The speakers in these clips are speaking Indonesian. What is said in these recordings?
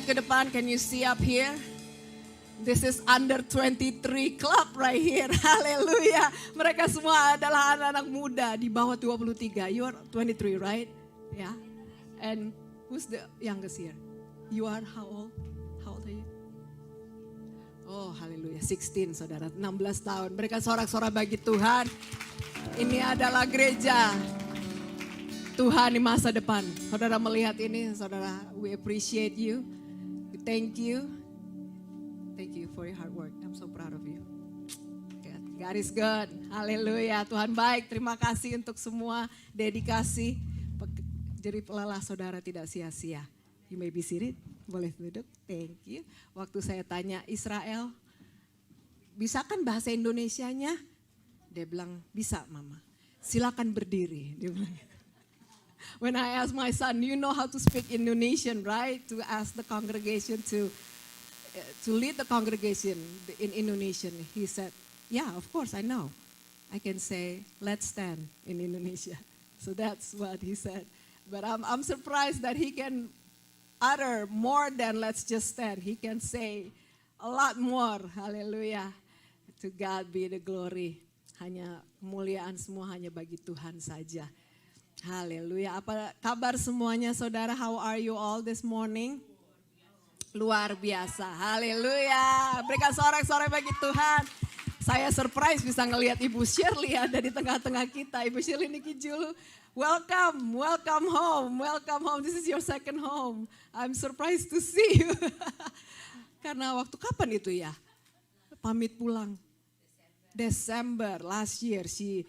ke depan, can you see up here? This is under 23 club right here. Haleluya. Mereka semua adalah anak-anak muda di bawah 23. You are 23, right? Yeah. And who's the youngest here? You are how old? How old are you? Oh, haleluya. 16, saudara. 16 tahun. Mereka sorak-sorak bagi Tuhan. Ini adalah gereja Tuhan di masa depan. Saudara melihat ini, saudara, we appreciate you. We thank you. Thank you for your hard work. I'm so proud of you. God is good. Haleluya. Tuhan baik. Terima kasih untuk semua dedikasi. Jerih lelah saudara tidak sia-sia. You may be seated. Boleh duduk. Thank you. Waktu saya tanya Israel, bisa kan bahasa Indonesianya? Dia bilang, bisa mama. Silakan berdiri. Dia bilang gitu. When I asked my son, you know how to speak Indonesian, right? To ask the congregation to lead the congregation in Indonesian. He said, yeah, of course I know. I can say, let's stand in Indonesia. So that's what he said. But I'm surprised that he can utter more than let's just stand. He can say a lot more. Hallelujah. To God be the glory. Hanya kemuliaan semua hanya bagi Tuhan saja. Haleluya. Apa kabar semuanya saudara? How are you all this morning? Luar biasa. Haleluya. Berikan sorak-sorai bagi Tuhan. Saya surprise bisa ngelihat Ibu Shirley ada di tengah-tengah kita. Ibu Shirley Niki Julu. Welcome, welcome home, welcome home. This is your second home. I'm surprised to see you. Karena waktu kapan itu ya? Pamit pulang. December last year she,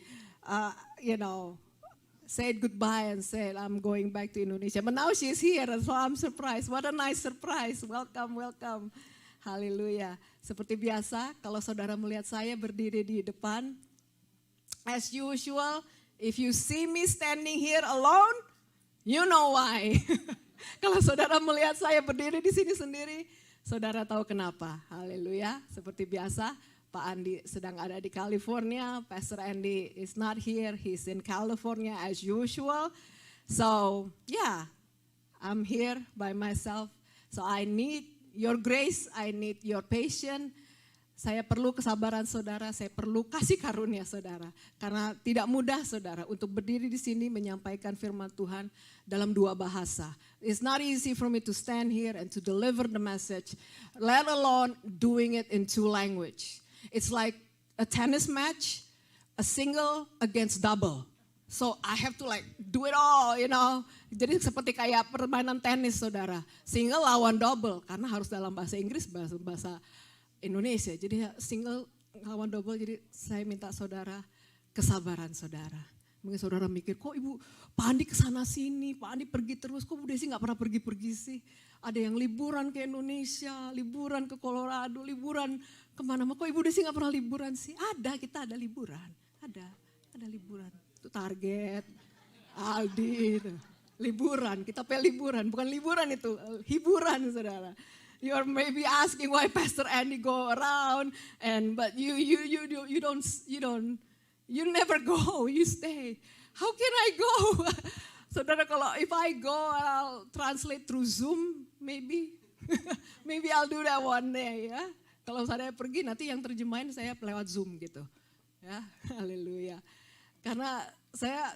said goodbye and said I'm going back to Indonesia. But now she's here and so I'm surprised. What a nice surprise. Welcome, welcome. Haleluya. Seperti biasa kalau saudara melihat saya berdiri di depan. As usual, if you see me standing here alone, you know why. Kalau saudara melihat saya berdiri di sini sendiri, saudara tahu kenapa. Haleluya. Seperti biasa, Pak Andi sedang ada di California. Pastor Andy is not here. He's in California as usual. So, yeah, I'm here by myself. So I need your grace, I need your patience. Saya perlu kesabaran saudara, saya perlu kasih karunia saudara. Karena tidak mudah saudara untuk berdiri di sini menyampaikan firman Tuhan dalam dua bahasa. It's not easy for me to stand here and to deliver the message, let alone doing it in two language. It's like a tennis match, a single against double. So I have to do it all, Jadi seperti kayak permainan tenis saudara. Single lawan double, karena harus dalam bahasa Inggris, bahasa Indonesia. Jadi single lawan double, jadi saya minta saudara kesabaran saudara. Mungkin saudara mikir, kok Pak Andi kesana sini, Pak Andi pergi terus, kok Bu Desi gak pernah pergi-pergi sih. Ada yang liburan ke Indonesia, liburan ke Colorado, liburan kemana-mana. Kok Ibu Desi gak pernah liburan sih? Ada, kita ada liburan. Ada liburan. Itu Target, Aldi, itu. Liburan, kita pilih liburan, bukan liburan itu, hiburan saudara. You are maybe asking why Pastor Andy go around, but you never go, you stay. How can I go? Saudara, kalau if I go, I'll translate through Zoom, maybe. Maybe I'll do that one day ya. Kalau saya pergi nanti yang terjemahin saya lewat Zoom gitu. Ya, haleluya. Karena saya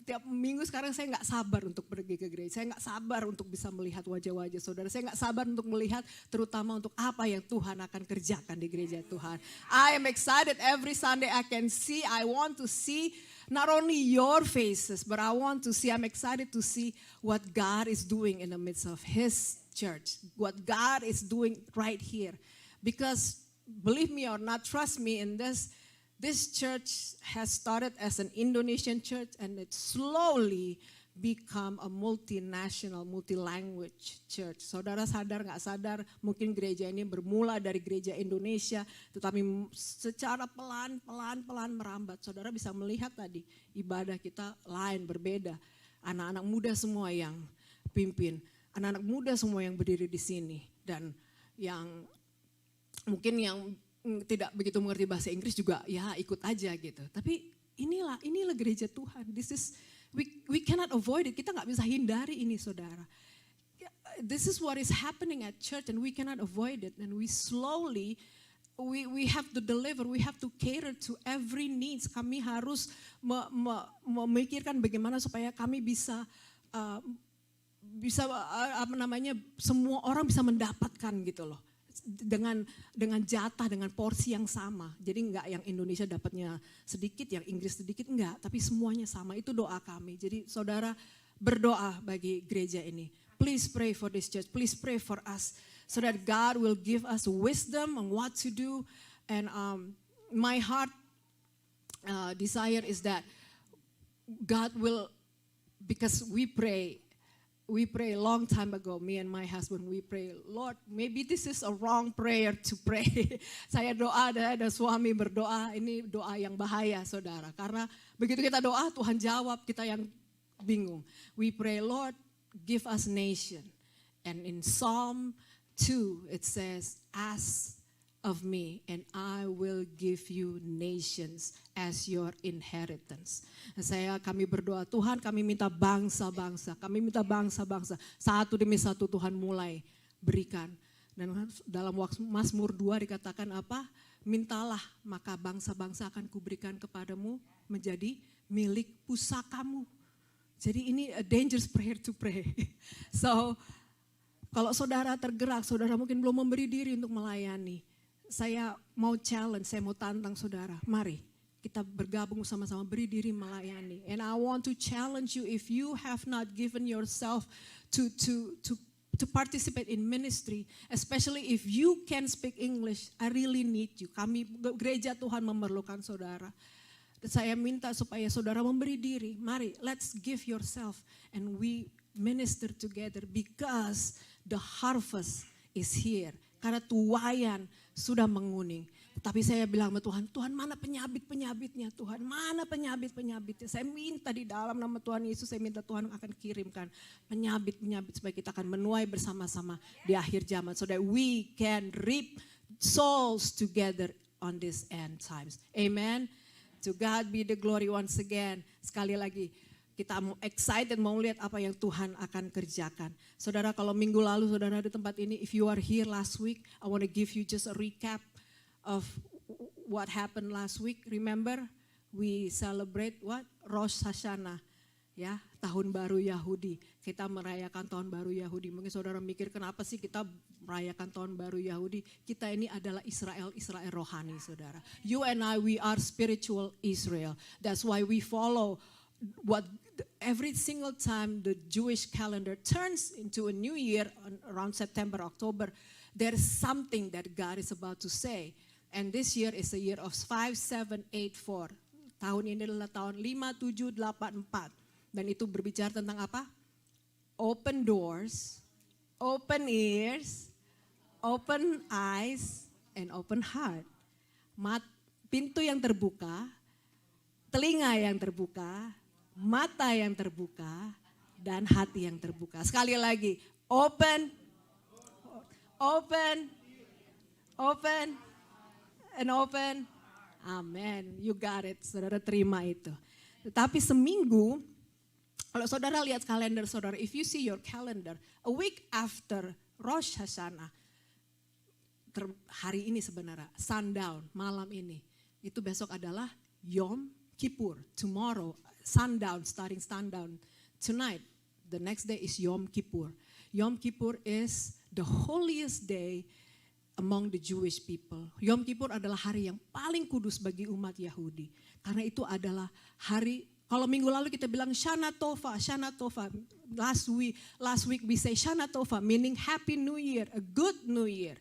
tiap minggu sekarang saya nggak sabar untuk pergi ke gereja. Saya nggak sabar untuk bisa melihat wajah-wajah saudara. Saya nggak sabar untuk melihat terutama untuk apa yang Tuhan akan kerjakan di gereja Tuhan. I am excited every Sunday I can see. I want to see not only your faces, but I'm excited to see what God is doing in the midst of His church. What God is doing right here. Because believe me or not, trust me in this. This church has started as an Indonesian church and it slowly become a multinational, multi-language church. Saudara sadar nggak sadar, mungkin gereja ini bermula dari gereja Indonesia, tetapi secara pelan-pelan merambat. Saudara bisa melihat tadi, ibadah kita lain, berbeda. Anak-anak muda semua yang pimpin, anak-anak muda semua yang berdiri di sini. Dan yang mungkin yang tidak begitu mengerti bahasa Inggris juga ya ikut aja gitu. Tapi inilah gereja Tuhan. We cannot avoid it. Kita nggak bisa hindari ini saudara. this is what is happening at church and we cannot avoid it. And we slowly, we have to deliver, we have to cater to every needs. Kami harus memikirkan bagaimana supaya kami bisa semua orang bisa mendapatkan gitu loh. Dengan jatah, dengan porsi yang sama. Jadi enggak yang Indonesia dapatnya sedikit, yang Inggris sedikit, enggak. Tapi semuanya sama, itu doa kami. Jadi saudara berdoa bagi gereja ini. Please pray for this church, please pray for us. So that God will give us wisdom on what to do. And my heart desire is that God will, because we pray a long time ago, me and my husband, we pray, Lord, maybe this is a wrong prayer to pray. Saya doa dan suami berdoa, ini doa yang bahaya saudara. Karena begitu kita doa, Tuhan jawab, kita yang bingung. We pray, Lord, give us nation. And in Psalm 2, it says, ask of me and I will give you nations as your inheritance. Kami berdoa, Tuhan kami minta bangsa-bangsa, satu demi satu Tuhan mulai berikan. Dan dalam Mazmur 2 dikatakan apa? Mintalah maka bangsa-bangsa akan kuberikan kepadamu menjadi milik pusakamu. Jadi ini a dangerous prayer to pray. So kalau saudara tergerak, saudara mungkin belum memberi diri untuk melayani. Saya mau challenge, saya mau tantang saudara. Mari kita bergabung sama-sama beri diri melayani. And I want to challenge you if you have not given yourself to participate in ministry, especially if you can speak English, I really need you. Kami gereja Tuhan memerlukan saudara. Saya minta supaya saudara memberi diri. Mari, let's give yourself and we minister together because the harvest is here. Karena tuaian sudah menguning. Tapi saya bilang sama Tuhan, Tuhan mana penyabit-penyabitnya Tuhan, mana penyabit-penyabitnya. Saya minta di dalam nama Tuhan Yesus, saya minta Tuhan akan kirimkan penyabit-penyabit supaya kita akan menuai bersama-sama di akhir zaman. So that we can reap souls together on this end times. Amen. To God be the glory once again. Sekali lagi, kita excited mau lihat apa yang Tuhan akan kerjakan. Saudara, kalau minggu lalu saudara di tempat ini, if you are here last week, I want to give you just a recap of what happened last week. Remember, we celebrate what? Rosh Hashanah, ya, tahun baru Yahudi. Kita merayakan tahun baru Yahudi. Mungkin saudara mikir kenapa sih kita merayakan tahun baru Yahudi? Kita ini adalah Israel rohani, saudara. You and I, we are spiritual Israel. That's why we follow what every single time the Jewish calendar turns into a new year around September, October, there is something that God is about to say. And this year is a year of 5784. Tahun ini adalah tahun 5784. Dan itu berbicara tentang apa? Open doors, open ears, open eyes, and open heart. Pintu yang terbuka, telinga yang terbuka, mata yang terbuka, dan hati yang terbuka. Sekali lagi, open, and open. Amen. You got it. Saudara terima itu. Tetapi seminggu, kalau saudara lihat kalender saudara, if you see your calendar, a week after Rosh Hashanah, hari ini sebenarnya, sundown, malam ini, itu besok adalah Yom Kippur. Tomorrow, sundown, starting sundown. Tonight, the next day is Yom Kippur. Yom Kippur is the holiest day among the Jewish people. Yom Kippur adalah hari yang paling kudus bagi umat Yahudi. Karena itu adalah hari, kalau minggu lalu kita bilang Shana Tova. Last week we say Shana Tova, meaning Happy New Year, a good New Year.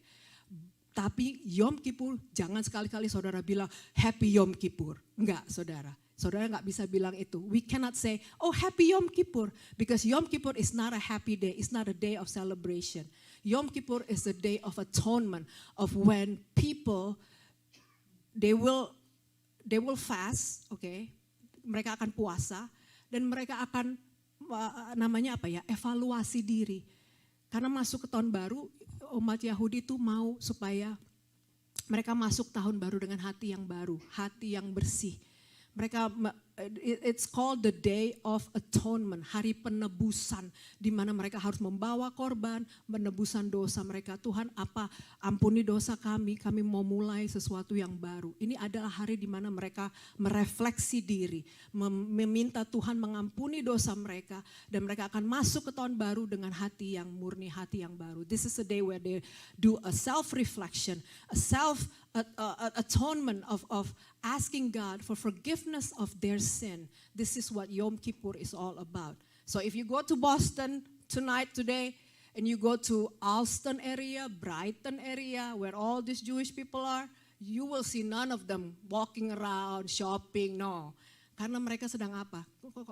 Tapi Yom Kippur, jangan sekali-kali saudara bilang Happy Yom Kippur. Enggak, saudara. Saudara enggak bisa bilang itu. We cannot say, oh Happy Yom Kippur. Because Yom Kippur is not a happy day. It's not a day of celebration. Yom Kippur is a day of atonement. Of when people, they will fast, okay. Mereka akan puasa dan mereka akan evaluasi diri. Karena masuk ke tahun baru, umat Yahudi itu mau supaya mereka masuk tahun baru dengan hati yang baru, hati yang bersih. Mereka it's called the Day of Atonement, hari penebusan, di mana mereka harus membawa korban, penebusan dosa mereka. Tuhan, ampuni dosa kami mau mulai sesuatu yang baru. Ini adalah hari di mana mereka merefleksi diri, meminta Tuhan mengampuni dosa mereka, dan mereka akan masuk ke tahun baru dengan hati yang murni, hati yang baru. This is a day where they do a self-reflection, a atonement of asking God for forgiveness of their sin. This is what Yom Kippur is all about. So if you go to Boston today, and you go to Alston area, Brighton area, where all these Jewish people are, you will see none of them walking around, shopping, no. Karena mereka sedang apa?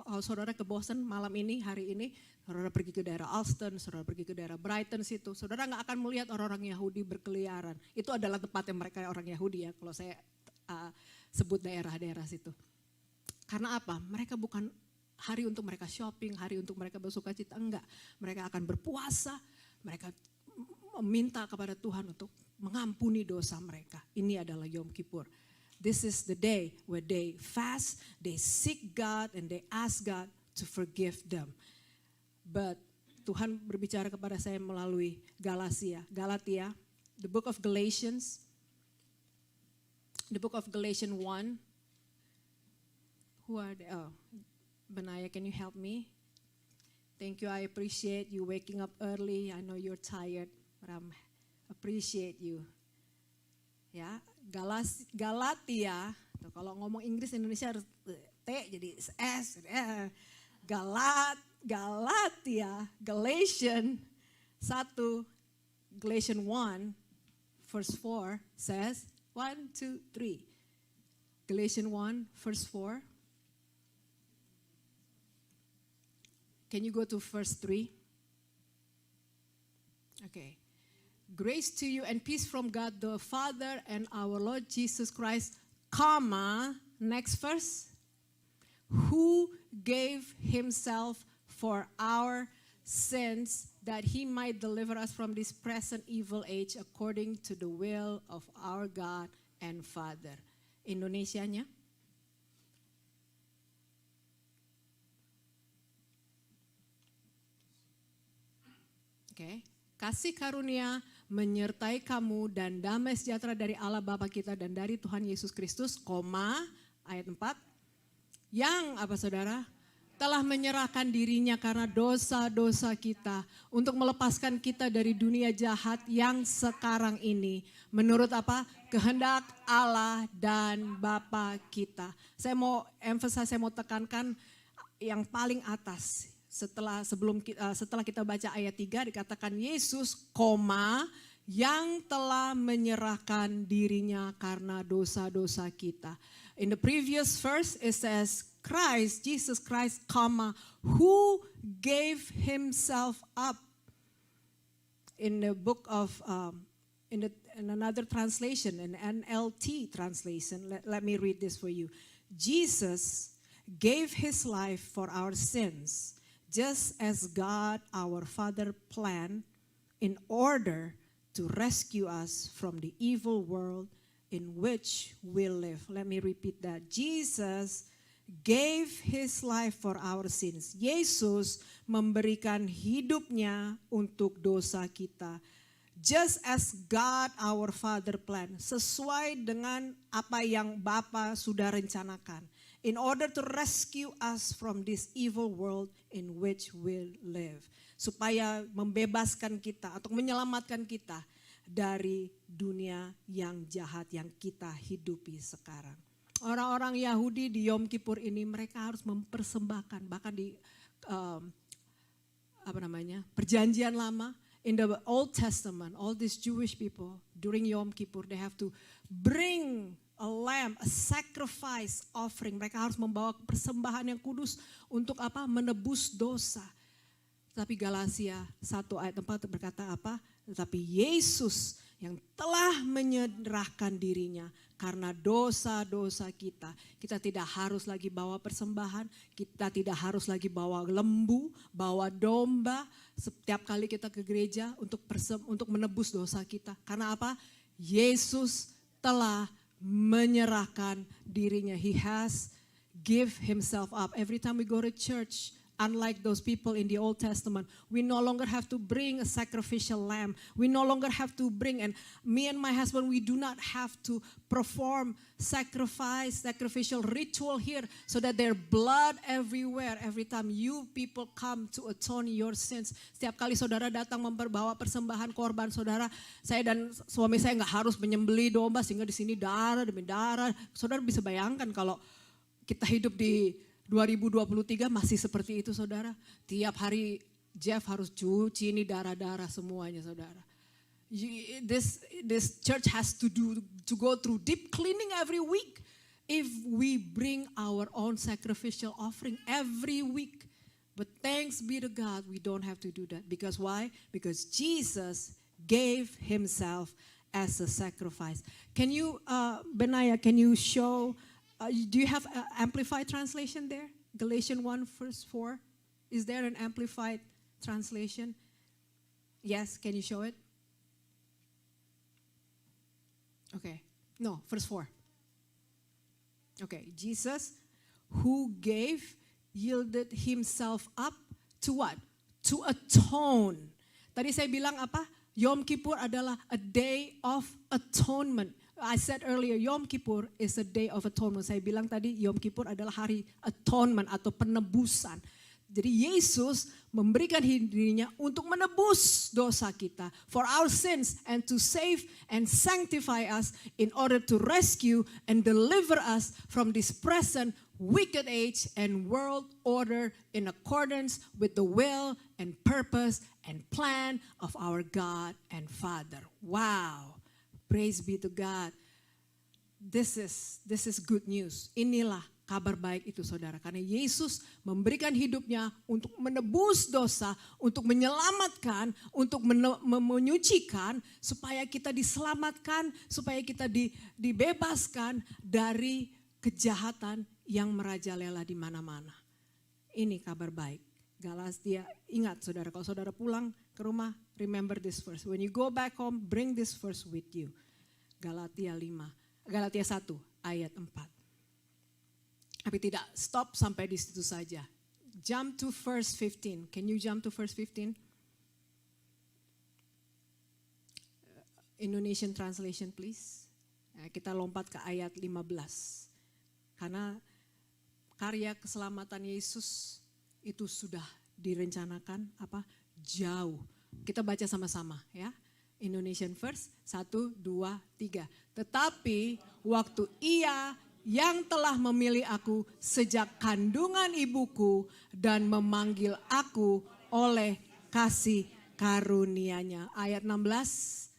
Kalau saudara ke Boston malam ini, hari ini, saudara pergi ke daerah Alston, saudara pergi ke daerah Brighton situ, saudara nggak akan melihat orang-orang Yahudi berkeliaran. Itu adalah tempatnya mereka orang Yahudi ya, kalau saya sebut daerah-daerah situ. Karena apa? Mereka bukan hari untuk mereka shopping, hari untuk mereka bersuka cita, enggak. Mereka akan berpuasa, mereka meminta kepada Tuhan untuk mengampuni dosa mereka. Ini adalah Yom Kippur. This is the day where they fast, they seek God, and they ask God to forgive them. But Tuhan berbicara kepada saya melalui Galatia, the book of Galatians 1. Who are they? Oh, Benaya, can you help me? Thank you, I appreciate you waking up early. I know you're tired, but I appreciate you. Ya, Galatia, kalau ngomong Inggris Indonesia harus T jadi S. Galatia, Galatians 1, Galatians 1, verse 4 says, 1, 2, 3. Galatians 1, verse 4. Can you go to verse 3? Okay. Grace to you and peace from God the Father and our Lord Jesus Christ, next verse, who gave himself for our sins that he might deliver us from this present evil age according to the will of our God and Father. Indonesianya? Okay. Kasih karunia menyertai kamu dan damai sejahtera dari Allah Bapa kita dan dari Tuhan Yesus Kristus, ayat 4. Yang apa saudara? Telah menyerahkan dirinya karena dosa-dosa kita untuk melepaskan kita dari dunia jahat yang sekarang ini. Menurut apa? Kehendak Allah dan Bapa kita. Saya mau tekankan yang paling atas. Setelah kita baca ayat 3 dikatakan Yesus, yang telah menyerahkan dirinya karena dosa-dosa kita. In the previous verse it says Jesus Christ, who gave himself up. In the book of in another translation, an NLT translation, let me read this for you. Jesus gave his life for our sins, just as God our Father planned in order to rescue us from the evil world in which we live. Let me repeat that. Jesus gave his life for our sins. Yesus memberikan hidupnya untuk dosa kita. Just as God our Father planned. Sesuai dengan apa yang Bapa sudah rencanakan. In order to rescue us from this evil world in which we live. Supaya membebaskan kita atau menyelamatkan kita dari dunia yang jahat yang kita hidupi sekarang. Orang-orang Yahudi di Yom Kippur ini mereka harus mempersembahkan, bahkan di Perjanjian Lama, in the Old Testament, all these Jewish people during Yom Kippur they have to bring a lamb, a sacrifice offering. Mereka harus membawa persembahan yang kudus untuk apa? Menebus dosa. Tapi Galatia 1 ayat 4 berkata apa? Tetapi Yesus yang telah menyerahkan dirinya karena dosa-dosa kita. Kita tidak harus lagi bawa persembahan, kita tidak harus lagi bawa lembu, bawa domba setiap kali kita ke gereja untuk menebus dosa kita. Karena apa? Yesus telah menyerahkan dirinya. He has give himself up. Every time we go to church, unlike those people in the Old Testament, we no longer have to bring a sacrificial lamb. We no longer have to bring, and me and my husband, we do not have to perform sacrificial ritual here so that there's blood everywhere. Every time you people come to atone your sins. Setiap kali saudara datang membawa persembahan korban saudara, saya dan suami saya nggak harus menyembelih domba sehingga di sini darah demi darah. Saudara bisa bayangkan kalau kita hidup di 2023 masih seperti itu saudara. Tiap hari Jeff harus cuci ini darah-darah semuanya saudara. This church has to go through deep cleaning every week if we bring our own sacrificial offering every week. But thanks be to God, we don't have to do that. Because why? Because Jesus gave himself as a sacrifice. Can you, Benaya, can you show, do you have amplified translation there? Galatians 1 verse 4. Is there an amplified translation? Yes, can you show it? Okay, no, verse 4. Okay, Jesus who yielded himself up to what? To atone. Tadi saya bilang apa? Yom Kippur adalah a day of atonement. I said earlier, Yom Kippur is a day of atonement. Saya bilang tadi, Yom Kippur adalah hari atonement atau penebusan. Jadi Yesus memberikan dirinya untuk menebus dosa kita, for our sins, and to save and sanctify us in order to rescue and deliver us from this present wicked age and world order in accordance with the will and purpose and plan of our God and Father. Wow, praise be to God. This is good news. Inilah kabar baik itu saudara. Karena Yesus memberikan hidupnya untuk menebus dosa, untuk menyelamatkan, untuk menyucikan, supaya kita diselamatkan, supaya kita dibebaskan dari kejahatan yang merajalela di mana-mana. Ini kabar baik. Galatia, ingat saudara, kalau saudara pulang ke rumah, remember this verse. When you go back home, bring this verse with you. Galatia 1 ayat 4. Tapi tidak stop sampai di situ saja. Jump to verse 15. Can you jump to verse 15? Indonesian translation please. Kita lompat ke ayat 15. Karena karya keselamatan Yesus itu sudah direncanakan jauh. Kita baca sama-sama ya. Indonesian verse 1, 2, 3. Tetapi waktu Ia yang telah memilih aku sejak kandungan ibuku dan memanggil aku oleh kasih karunia-Nya. Ayat 16.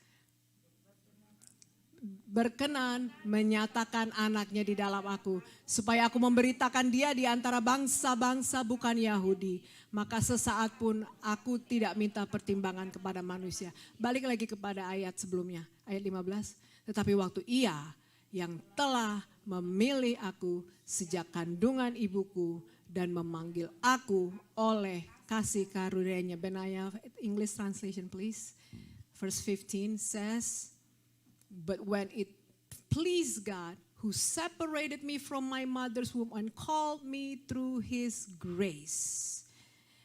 Berkenan menyatakan anaknya di dalam aku, supaya aku memberitakan dia di antara bangsa-bangsa bukan Yahudi. Maka sesaat pun aku tidak minta pertimbangan kepada manusia. Balik lagi kepada ayat sebelumnya, ayat 15. Tetapi waktu Ia yang telah memilih aku sejak kandungan ibuku dan memanggil aku oleh kasih karunia-Nya. Benaya, English translation please. Verse 15 says, but when it pleased God who separated me from my mother's womb and called me through His grace.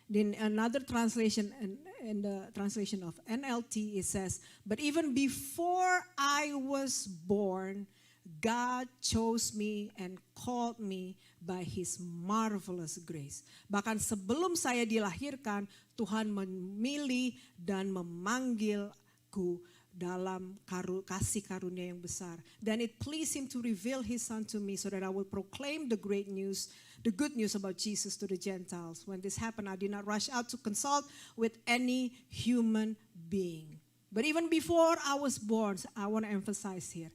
In another translation, in the translation of NLT, it says, but even before I was born, God chose me and called me by His marvelous grace. Bahkan sebelum saya dilahirkan, Tuhan memilih dan memanggilku dalam kasih karunia yang besar. Then it pleased Him to reveal His Son to me so that I will proclaim the great news, the good news about Jesus to the Gentiles. When this happened, I did not rush out to consult with any human being. But even before I was born, I want to emphasize here,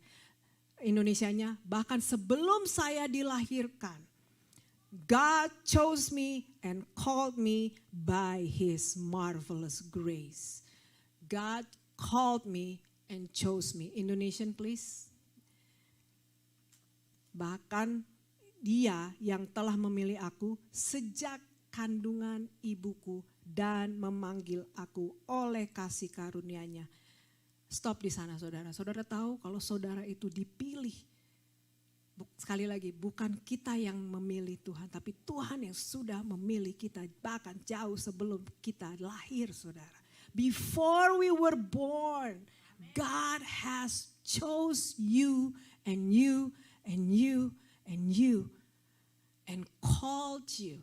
Indonesianya, bahkan sebelum saya dilahirkan, God chose me and called me by His marvelous grace. God called me and chose me. Indonesian please. Bahkan Dia yang telah memilih aku sejak kandungan ibuku dan memanggil aku oleh kasih karunia-Nya. Stop di sana saudara. Saudara tahu kalau saudara itu dipilih Sekali lagi, bukan kita yang memilih Tuhan, tapi Tuhan yang sudah memilih kita bahkan jauh sebelum kita lahir, saudara. Before we were born, God has chose you and you and you and you and called you,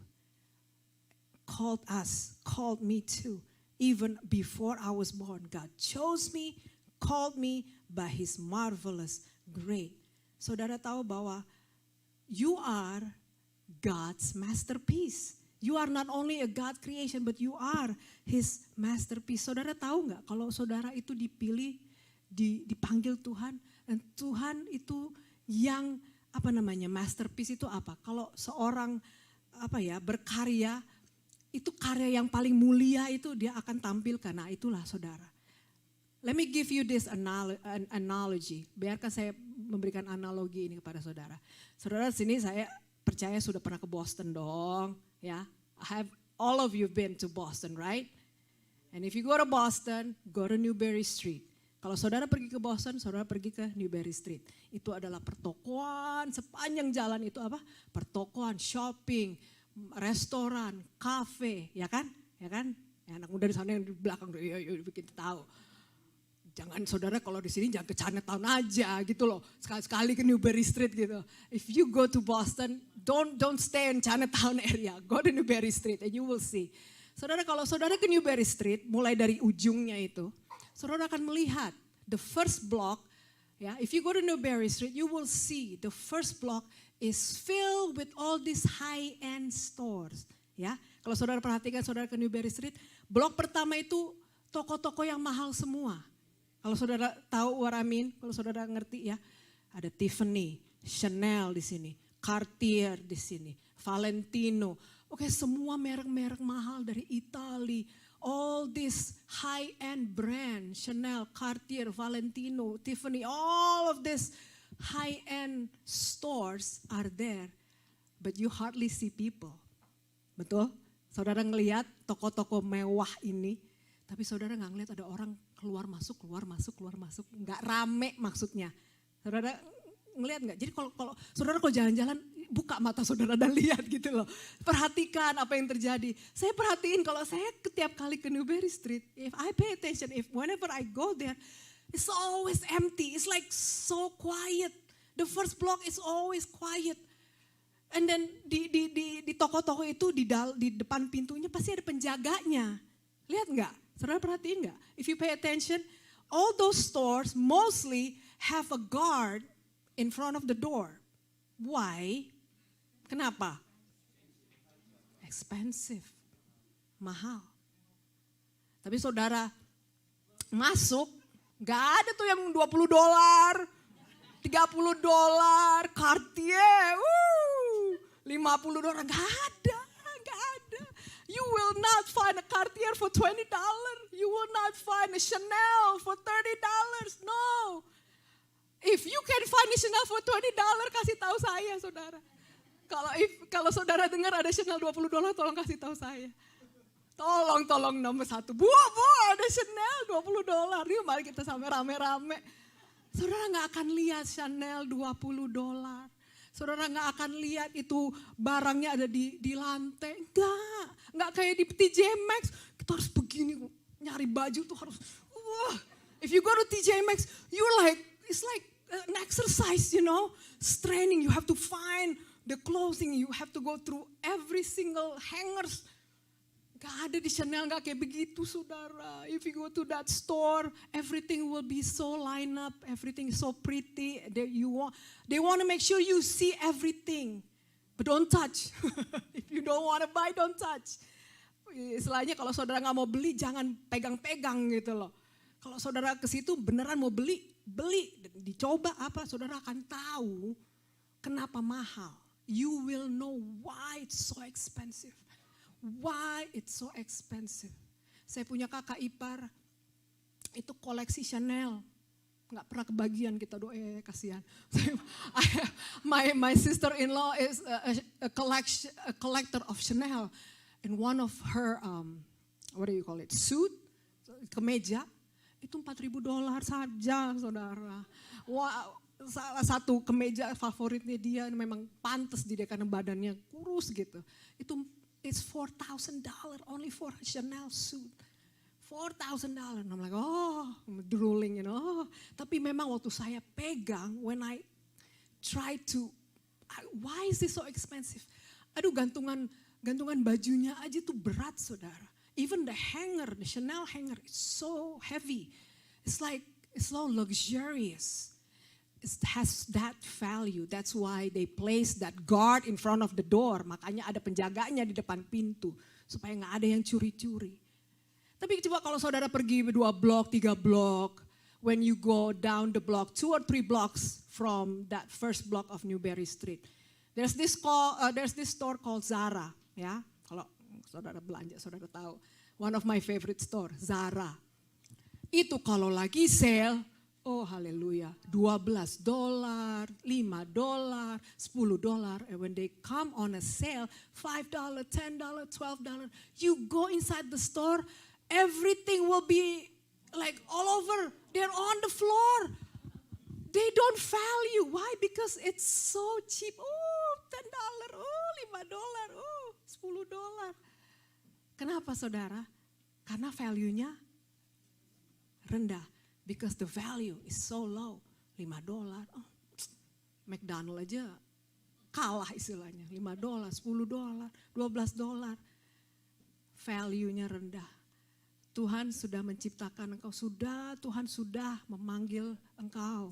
called us, called me too. Even before I was born, God chose me, called me by His marvelous grace. Saudara tahu bahwa you are God's masterpiece. You are not only a God creation, but you are His masterpiece. Saudara tahu nggak kalau saudara itu dipilih, dipanggil Tuhan, dan Tuhan itu yang masterpiece itu apa? Kalau seorang berkarya, itu karya yang paling mulia itu dia akan tampilkan. Nah itulah saudara. Let me give you this analogy. Biarkan saya memberikan analogi ini kepada saudara. Saudara sini saya percaya sudah pernah ke Boston dong, ya. All of you been to Boston, right? And if you go to Boston, go to Newberry Street. Kalau saudara pergi ke Boston, saudara pergi ke Newberry Street. Itu adalah pertokoan, sepanjang jalan itu apa? Pertokoan, shopping, restoran, kafe, ya kan? Ya kan? Ya, anak muda di sana yang di belakang, yuk bikin tahu. Jangan saudara kalau di sini jangan ke Chinatown aja gitu loh. Sekali-sekali ke Newberry Street gitu. If you go to Boston, don't stay in Chinatown area. Go to Newberry Street and you will see. Saudara kalau saudara ke Newberry Street, mulai dari ujungnya itu, saudara akan melihat the first block. Ya, if you go to Newberry Street, you will see the first block is filled with all these high-end stores. Ya, kalau saudara perhatikan saudara ke Newberry Street, blok pertama itu toko-toko yang mahal semua. Kalau saudara tahu what I mean, kalau saudara ngerti ya, ada Tiffany, Chanel di sini, Cartier di sini, Valentino. Oke, semua merek-merek mahal dari Italia. All this high-end brand, Chanel, Cartier, Valentino, Tiffany, all of this high-end stores are there. But you hardly see people. Betul? Saudara ngelihat toko-toko mewah ini, tapi saudara nggak ngelihat ada orang keluar masuk. Nggak rame maksudnya. Saudara ngelihat nggak? Jadi kalau saudara jalan-jalan, buka mata saudara dan lihat gitu loh. Perhatikan apa yang terjadi. Saya perhatiin kalau saya setiap kali ke Newberry Street, if I pay attention, whenever I go there, it's always empty. It's like so quiet. The first block is always quiet. And then di toko-toko itu di depan pintunya pasti ada penjaganya. Lihat nggak? Saudara perhatiin nggak? If you pay attention, all those stores mostly have a guard in front of the door. Why? Kenapa? Expensive. Mahal. Tapi saudara masuk, gak ada tuh yang $20, $30, Cartier, $50, gak ada. You will not find a Cartier for $20. You will not find a Chanel for $30. No. If you can find a Chanel for $20, kasih tahu saya, saudara. Kalau saudara dengar ada Chanel $20, tolong kasih tahu saya. Tolong nomor 1. Bu, ada Chanel $20. Yuk mari kita sampai rame-rame. Saudara gak akan lihat Chanel $20. Saudara gak akan lihat itu barangnya ada di lantai. Enggak kayak di TJ Maxx. Kita harus begini, nyari baju tuh harus. If you go to TJ Maxx, it's like an exercise, straining. You have to find the clothing. You have to go through every single hangers. Gak ada di Chanel, gak kayak begitu saudara. If you go to that store, everything will be so lined up, everything is so pretty. They want to make sure you see everything, but don't touch. If you don't want to buy, don't touch. Istilahnya kalau saudara gak mau beli, jangan pegang-pegang gitu loh. Kalau saudara ke situ beneran mau beli, dicoba apa, saudara akan tahu kenapa mahal. You will know why it's so expensive. Why it's so expensive. Saya punya kakak ipar, itu koleksi Chanel. Nggak pernah kebagian kita doa, kasihan. My sister-in-law is a collector of Chanel. And one of her, what do you call it, suit, kemeja, itu $4,000 saja saudara. Wah, salah satu kemeja favoritnya dia memang pantas di dia karena badannya kurus gitu. Itu it's $4,000 only for a Chanel suit. $4,000. I'm like, oh, I'm drooling, you know. Tapi memang waktu saya pegang, when I try to, why is this so expensive? Aduh, gantungan bajunya aja tuh berat, saudara. Even the hanger, the Chanel hanger, is so heavy. It's so luxurious. It has that value. That's why they place that guard in front of the door. Makanya ada penjaganya di depan pintu supaya nggak ada yang curi-curi. Tapi coba kalau saudara pergi 2 blok, 3 blok, when you go down the block, 2 or 3 blocks from that first block of Newberry Street, there's this store called Zara, ya. Kalau saudara belanja, saudara tahu. One of my favorite store, Zara. Itu kalau lagi sale, oh haleluya, $12, $5, $10. And when they come on a sale, $5, $10, $12, you go inside the store, everything will be like all over. They're on the floor. They don't value. Why? Because it's so cheap. Oh, $10, oh, $5, oh, $10. Kenapa saudara? Karena value-nya rendah. Because the value is so low. $5. Oh, McDonald aja kalah istilahnya. $5, $10, $12. Value-nya rendah. Tuhan sudah menciptakan engkau, Tuhan sudah memanggil engkau.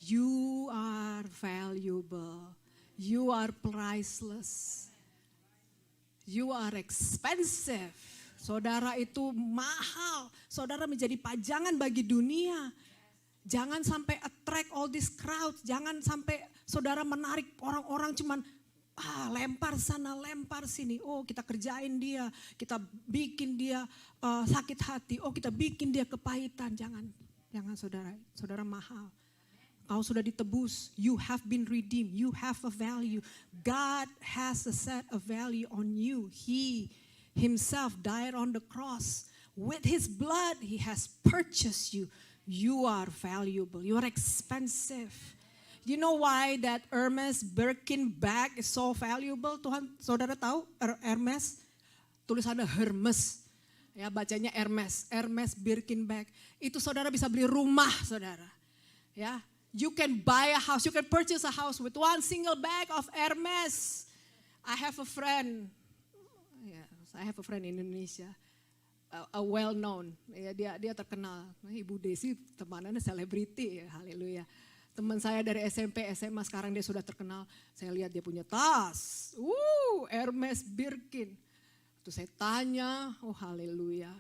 You are valuable. You are priceless. You are expensive. Saudara itu mahal. Saudara menjadi pajangan bagi dunia. Jangan sampai attract all this crowd. Jangan sampai saudara menarik orang-orang cuman lempar sana, lempar sini. Oh, kita kerjain dia, kita bikin dia sakit hati. Oh, kita bikin dia kepahitan. Jangan saudara. Saudara mahal. Kau sudah ditebus. You have been redeemed. You have a value. God has a set of value on you. He himself died on the cross. With his blood, he has purchased you. You are valuable. You are expensive. You know why that Hermes Birkin bag is so valuable? Saudara tahu Hermes? Tulisannya Hermes. Ya, bacanya Hermes. Hermes Birkin bag. Itu saudara bisa beli rumah, saudara. Ya, you can buy a house. You can purchase a house with one single bag of Hermes. I have a friend. I have a friend in Indonesia. A well known. Ya, dia terkenal. Ibu Desi temanannya selebriti. Ya, haleluya. Teman saya dari SMP, SMA sekarang dia sudah terkenal. Saya lihat dia punya tas. Hermes Birkin. Terus saya tanya, oh haleluya.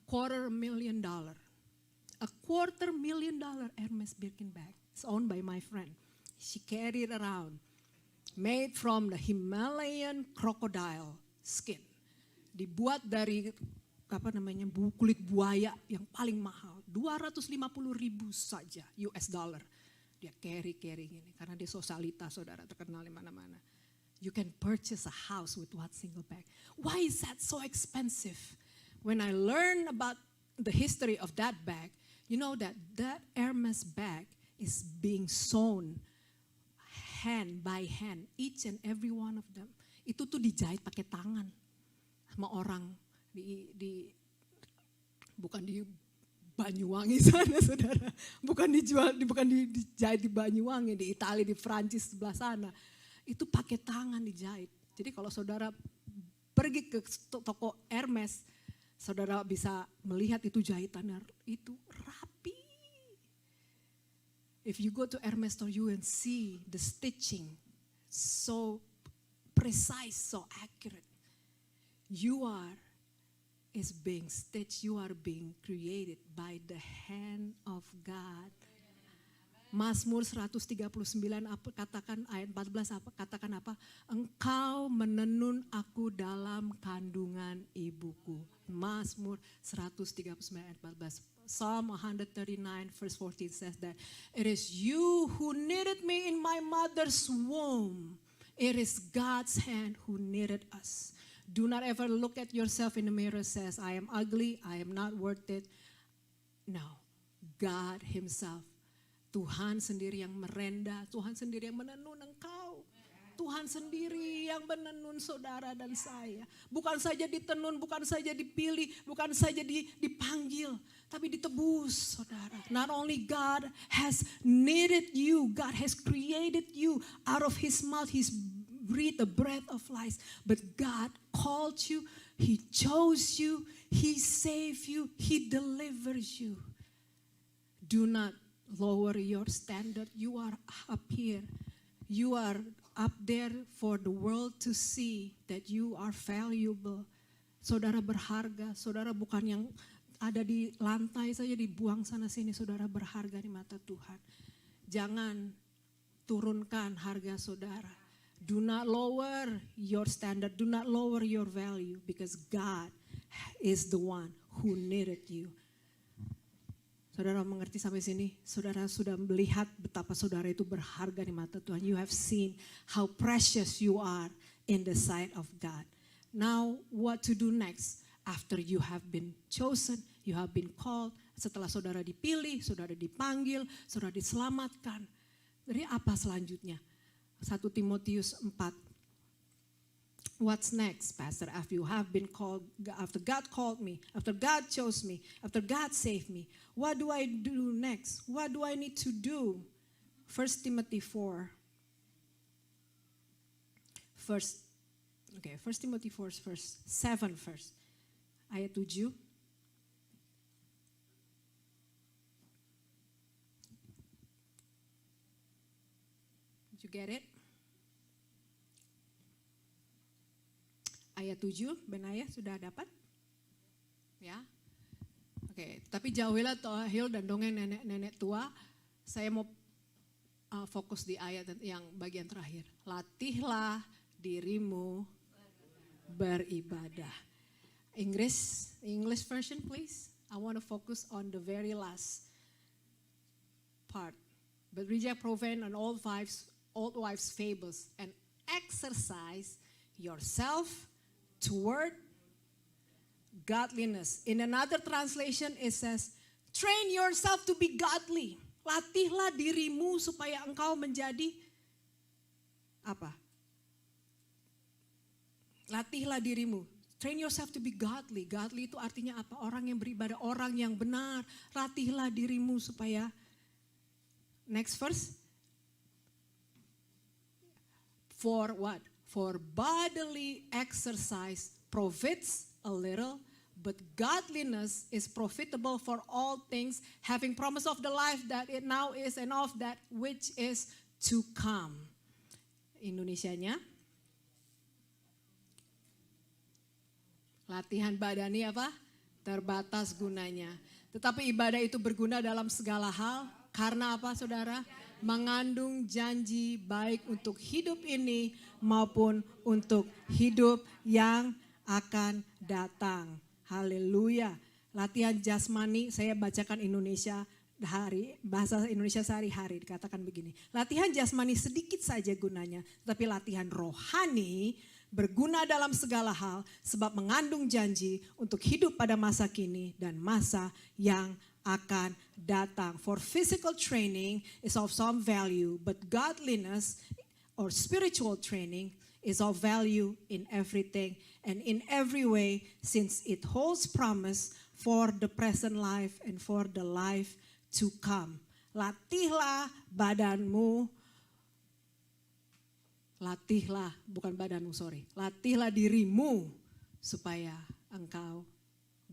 $250,000. $250,000 Hermes Birkin bag. It's owned by my friend. She carried around. Made from the Himalayan crocodile skin. Dibuat dari kulit buaya yang paling mahal. 250,000 saja US dollar. Dia carry gini. Karena dia sosialitas, saudara, terkenal di mana-mana. You can purchase a house with one single bag. Why is that so expensive? When I learned about the history of that bag, you know that Hermes bag is being sewn hand by hand, each and every one of them. Itu tuh dijahit pakai tangan sama orang bukan di Banyuwangi sana, saudara. Bukan dijahit di Banyuwangi, di Italia, di Prancis sebelah sana. Itu pakai tangan dijahit. Jadi kalau saudara pergi ke toko Hermes, saudara bisa melihat itu jahitannya itu rapi. If you go to Hermes store, you will see the stitching so precise, so accurate. You is being stitched, you are being created by the hand of God. Mazmur 139 apa katakan ayat 14 apa katakan apa? Engkau menenun aku dalam kandungan ibuku. Mazmur 139 ayat 14. Psalm 139 verse 14 says that it is you who knitted me in my mother's womb. It is God's hand who knitted us. Do not ever look at yourself in the mirror and says, I am ugly, I am not worth it. No, God himself Tuhan sendiri yang merendah, Tuhan sendiri yang menenun engkau. Tuhan sendiri yang menenun saudara dan saya. Bukan saja ditenun, bukan saja dipilih, bukan saja dipanggil, tapi ditebus saudara. Not only God has knitted you, God has created you out of His mouth, He's breathed the breath of life. But God called you, He chose you, He saved you, He delivers you. Do not lower your standard. You are up here. You are up there for the world to see that you are valuable. Saudara berharga, saudara bukan yang ada di lantai saja dibuang sana sini, saudara berharga di mata Tuhan. Jangan turunkan harga saudara. Do not lower your standard, do not lower your value because God is the one who knitted you. Saudara mengerti sampai sini? Saudara sudah melihat betapa saudara itu berharga di mata Tuhan. You have seen how precious you are in the sight of God. Now what to do next? After you have been chosen, you have been called. Setelah saudara dipilih, saudara dipanggil, saudara diselamatkan. Jadi apa selanjutnya? 1 Timotius 4. What's next, Pastor? After you have been called, after God called me, after God chose me, after God saved me, what do I do next? What do I need to do? 1 Timothy 4. 1 Timothy 4 verse 7 first. Ayat 7. Did you get it? Ayat 7, Benaya sudah dapat? Ya. Oke, tapi jauhilah Toahil dan dongeng nenek-nenek tua. Saya mau fokus di ayat yang bagian terakhir. Latihlah dirimu beribadah. English version please. I want to focus on the very last part. But reject profane and old wives' fables and exercise yourself toward godliness. In another translation it says, train yourself to be godly. Latihlah dirimu supaya engkau menjadi apa? Latihlah dirimu. Train yourself to be godly. Godly itu artinya apa? Orang yang beribadah, orang yang benar. Latihlah dirimu supaya. Next verse. For what? For bodily exercise profits a little, but godliness is profitable for all things, having promise of the life that it now is and of that which is to come. Indonesianya. Latihan badani apa? Terbatas gunanya. Tetapi ibadah itu berguna dalam segala hal. Karena apa saudara? Mengandung janji baik untuk hidup ini maupun untuk hidup yang akan datang. Haleluya. Latihan jasmani, saya bacakan bahasa Indonesia sehari-hari dikatakan begini. Latihan jasmani sedikit saja gunanya, tapi latihan rohani berguna dalam segala hal sebab mengandung janji untuk hidup pada masa kini dan masa yang akan datang. For physical training is of some value, but godliness or spiritual training is of value in everything and in every way, since it holds promise for the present life and for the life to come. Latihlah badanmu, latihlah dirimu supaya engkau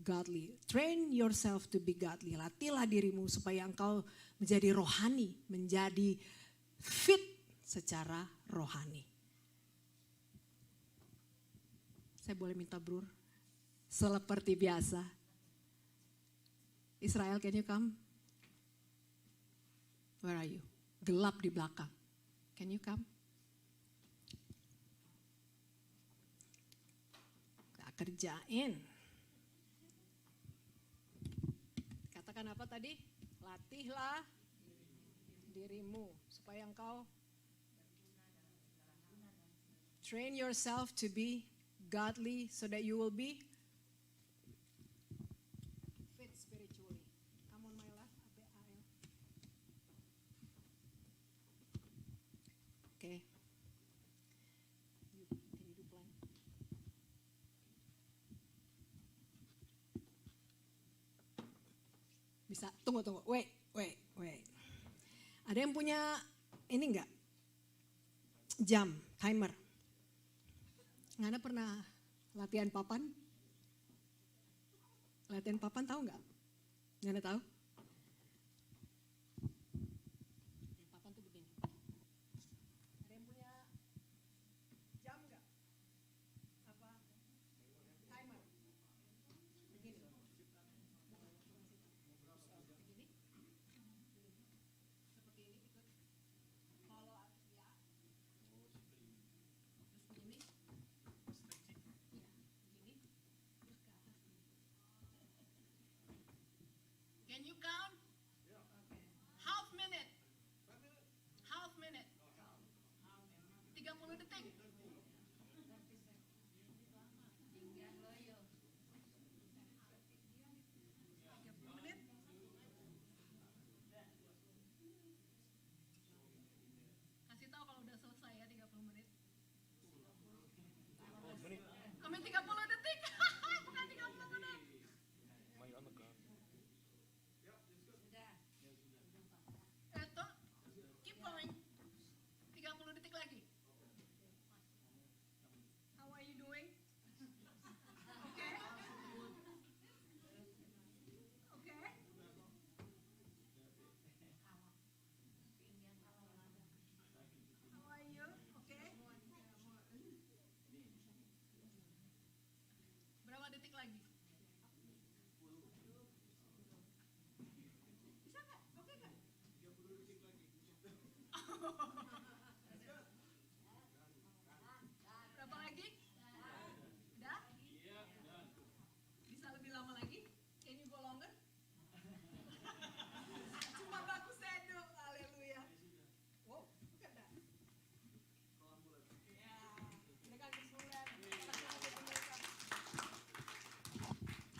godly. Train yourself to be godly. Latihlah dirimu supaya engkau menjadi rohani, menjadi fit secara rohani. Saya boleh minta Brur? Seperti biasa. Israel, can you come? Where are you? Gelap di belakang. Can you come? Kerjain. Katakan apa tadi? Latihlah dirimu supaya engkau train yourself to be godly so that you will be fit spiritually. Come on my left. bisa. Tunggu. Wait. Ada yang punya ini enggak? Jam, timer. Ngana pernah latihan papan? Latihan papan tahu enggak? Ngana tahu? Papan tuh begini. Ada yang punya jam enggak? Apa? Timer. Begini. Seperti ini ikut. Kalau ya, terus begini. Ya, begini. Terus ke atas. Can you count? Half minute. 30 detik. Kasih tahu kalau udah selesai ya 30 menit. Kami 30 detik. Bukan 30 menit. Eto, keep going. 30 detik lagi. How are you doing? Okay. Okay. How are you? Okay. Berapa detik lagi? Bisa nggak? Oke nggak? Berapa lagi? Udah? Bisa lebih lama lagi? Can you go longer? Cuma baku sendok, haleluya. Wow, look at that. Ya, dengan kesulitan.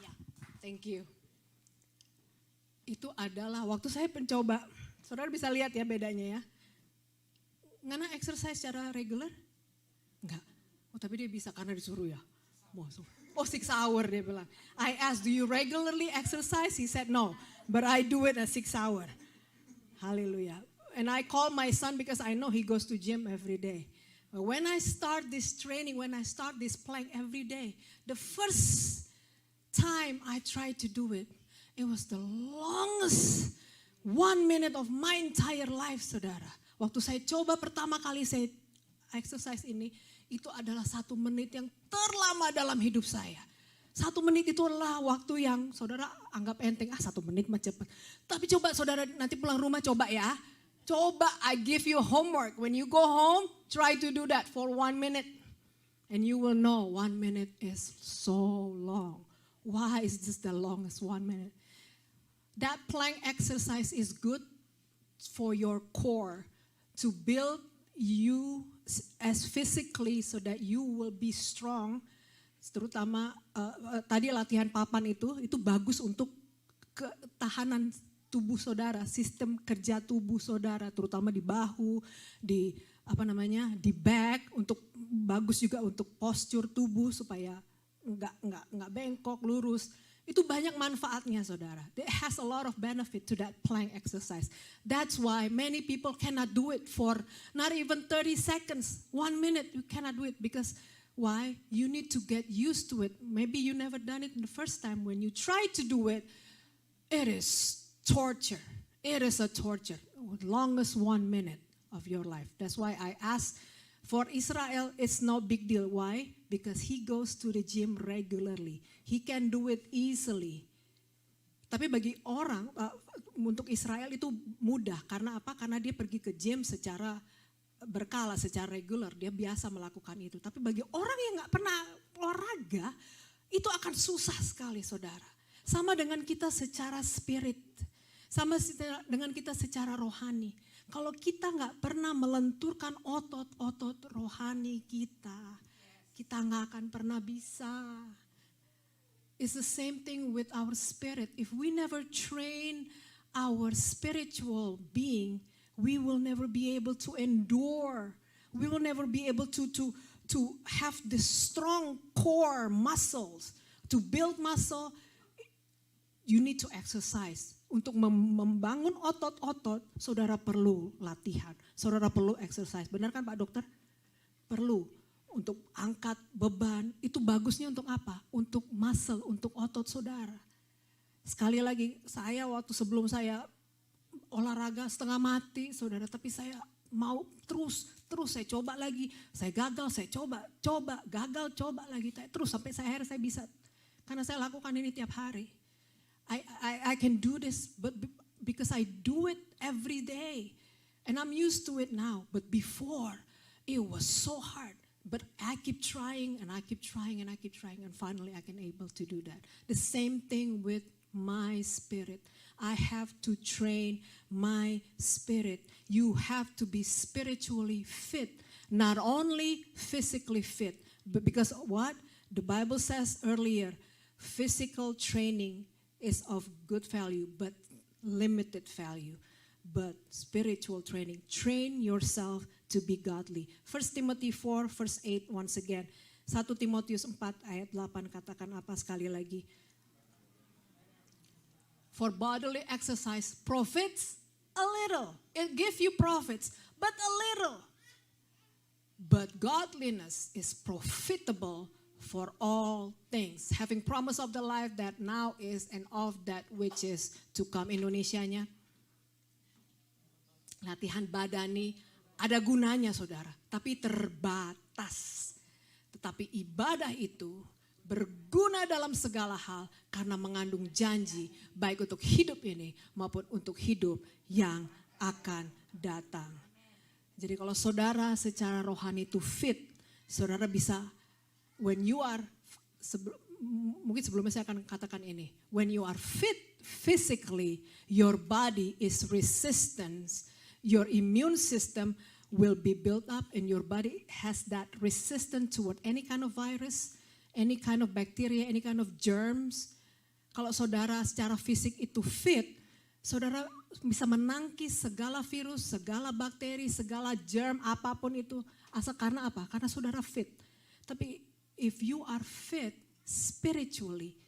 Ya, thank you. Itu adalah waktu saya pencoba. Saudara bisa lihat ya bedanya ya. Ngana exercise secara regular? Enggak. Oh tapi dia bisa karena disuruh ya. Oh 6 hour dia bilang. I asked, do you regularly exercise? He said no. But I do it at 6 hour. Hallelujah. And I call my son because I know he goes to gym every day. But when I start this training, when I start this plank every day, the first time I tried to do it, it was the longest 1 minute of my entire life, saudara. Waktu saya coba pertama kali saya exercise ini, itu adalah 1 menit yang terlama dalam hidup saya. 1 menit itu adalah waktu yang saudara anggap enteng, 1 menit mah cepat. Tapi coba saudara nanti pulang rumah coba ya. Coba, I give you homework. When you go home, try to do that for 1 minute. And you will know 1 minute is so long. Why is this the longest 1 minute? That plank exercise is good for your core to build you as physically so that you will be strong. Terutama tadi latihan papan itu bagus untuk ketahanan tubuh saudara, sistem kerja tubuh saudara, terutama di bahu, di di back, untuk bagus juga untuk postur tubuh supaya enggak bengkok, lurus. Itu banyak manfaatnya saudara. It has a lot of benefit to that plank exercise. That's why many people cannot do it for not even 30 seconds. 1 minute you cannot do it because why? You need to get used to it. Maybe you never done it the first time. When you try to do it, it is torture. It is a torture. Longest 1 minute of your life. That's why I asked for Israel, it's no big deal. Why? Because he goes to the gym regularly. He can do it easily. Tapi bagi orang, untuk Israel itu mudah. Karena apa? Karena dia pergi ke gym secara berkala, secara regular. Dia biasa melakukan itu. Tapi bagi orang yang gak pernah olahraga, itu akan susah sekali saudara. Sama dengan kita secara spirit. Sama dengan kita secara rohani. Kalau kita gak pernah melenturkan otot-otot rohani kita gak akan pernah bisa. It's the same thing with our spirit. If we never train our spiritual being, we will never be able to endure. We will never be able to have the strong core muscles. To build muscle, you need to exercise. untuk membangun otot-otot, saudara perlu latihan. Saudara perlu exercise. Benar kan Pak Dokter? Perlu untuk angkat beban. Itu bagusnya untuk apa? Untuk muscle, untuk otot saudara. Sekali lagi, saya waktu sebelum saya olahraga setengah mati, saudara. Tapi saya mau terus saya coba lagi. Saya gagal, saya coba, gagal, coba lagi. Terus sampai akhirnya saya bisa. Karena saya lakukan ini tiap hari. I can do this but because I do it every day. And I'm used to it now. But before, it was so hard. But I keep trying and I keep trying and I keep trying. And finally I can able to do that. The same thing with my spirit. I have to train my spirit. You have to be spiritually fit. Not only physically fit. But because what? The Bible says earlier, physical training is of good value, but limited value. But spiritual training, train yourself to be godly. 1 Timothy 4 verse 8 once again. 1 Timotius 4 ayat 8 katakan apa sekali lagi. For bodily exercise profits a little. It gives you profits, but a little. But godliness is profitable for all things, having promise of the life that now is and of that which is to come. Indonesianya, latihan badani ada gunanya saudara, tapi terbatas. Tetapi ibadah itu berguna dalam segala hal karena mengandung janji baik untuk hidup ini maupun untuk hidup yang akan datang. Jadi kalau saudara secara rohani itu fit, saudara bisa when you are, mungkin sebelumnya saya akan katakan ini. When you are fit physically, your body is resistant. Your immune system will be built up and your body has that resistance toward any kind of virus, any kind of bacteria, any kind of germs. Kalau saudara secara fisik itu fit, saudara bisa menangkis segala virus, segala bakteri, segala germ, apapun itu. Asal karena apa? Karena saudara fit. Tapi if you are fit spiritually,